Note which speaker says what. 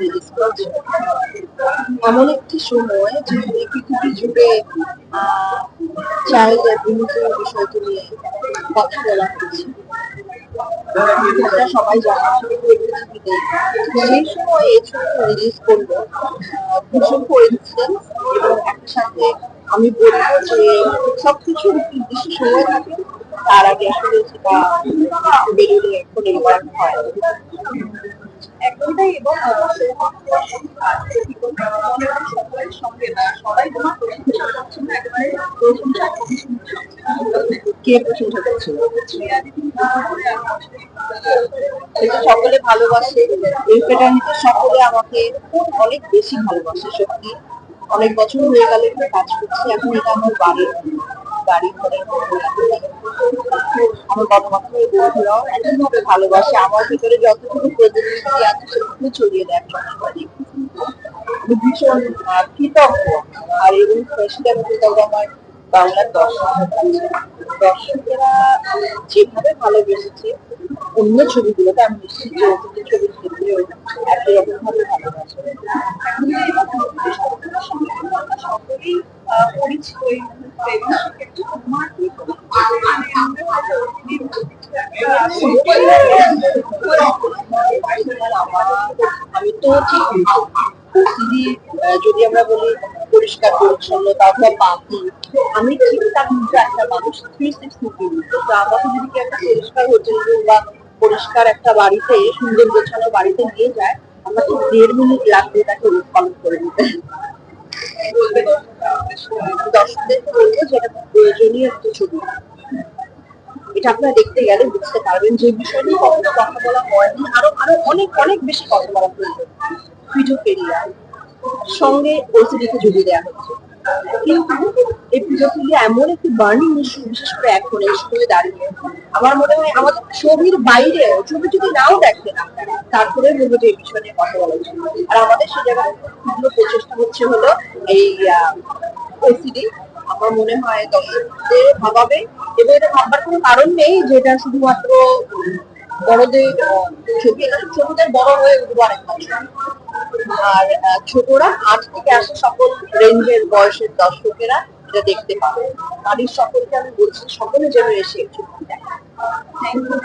Speaker 1: Release করেছে। এমন একটি সময় যেখানে পৃথিবী জুড়ে চাইল্ড অ্যাবিউজের বিষয়টি নিয়ে কথা বলা হচ্ছে, এটা সবাই জানে, সেই সময় এই ছবিটা রিলিজ করলো ভীষণ কোইন্সিডেন্স। এবং একই সাথে আমি বলবো যে সবকিছুর একটি নির্দিষ্ট সময় থাকে, তার আগে আসলে সেটা বেরোলে পরিবর্তন হয়। একদমই। এবং সকলের সঙ্গে না, সবাই তোমার প্রশংসা করছে না, একেবারে প্রশংসা কে প্রশংসা করছিল? এটা সকলে ভালোবাসে, এই ফ্রেটার্নিটির সকলে আমাকে অনেক বেশি ভালোবাসে। সত্যি অনেক বছর হয়ে গেল এটা কাজ করছি, এখন এটা আমার বাড়ি ঘরের আমার গণমাধ্যমে বন্ধুরাও একইভাবে ভালোবাসে। আমার ভিতরে যতটুকু প্রযুক্তি আছে সেটুকু ছড়িয়ে দেয় সবাই। আমি ভীষণ কৃতজ্ঞ, আর এবং স্পেশালি আমি কৃতজ্ঞ আমার বাংলার দর্শকেরা যেভাবে ভালোবেসেছে অন্য ছবিগুলোতে, আমি নিশ্চিত যে অন্য ছবির ক্ষেত্রেও একই রকম ভাবে ভালোবাসে। সকলেই পরিচিত এই মুহূর্তে, এবং সেক্ষেত্রে তোমার কি আমি তো ঠিক সিডি, যদি আমরা বলি পরিষ্কার পরিচ্ছন্নতা বা বাকি, আমি ঠিক তার মধ্যে একটা মানুষ 360 তো আমাকে যদি কেউ একটা পরিষ্কার হোটেল রুম বা পরিষ্কার একটা বাড়িতে, সুন্দর গোছানো বাড়িতে নিয়ে যায়, আমরা ঠিক 1.5 মিনিট লাগবে তাকে উৎপাদন করে নিতে। দর্শকদেরকে বলবো যে এটা প্রয়োজনীয় একটা ছবি, এটা আপনারা দেখতে গেলে বুঝতে পারবেন যে বিষয় নিয়ে কখনো কথা বলা হয়নি, আরো আরো অনেক অনেক বেশি কথা বলা প্রয়োজন। পিজোফিলিয়া সঙ্গে ওসিডিকে জড়িয়ে দেওয়া হচ্ছে, কিন্তু এই পিজোফিলিয়া এমন একটি বার্নিং ইস্যু, বিশেষ করে এখন এই সময়ে দাঁড়িয়ে আমার মনে হয় আমাদের ছবির বাইরে, ছবি যদি নাও দেখে না, তারপরে বলবো যে এই বিষয় নিয়ে কথা বলা উচিত। আর আমাদের সেই জায়গায় ক্ষুদ্র প্রচেষ্টা হচ্ছে হলো এই ওসিডি। আমার মনে হয় দর্শকদের ভাবাবে, এবং এটা ভাববার কোনো কারণ নেই যে এটা শুধুমাত্র বড়দের ছবি, এটা ছোটদের বড় হয়ে উঠবো অনেক বছর। আর ছোটরা 8 থেকে আসে সকল রেঞ্জের বয়সের দর্শকেরা এটা দেখতে পাবে। বাড়ির সকলকে আমি বলছি সকলে যেন এসে ছবি দেখে। Thank you.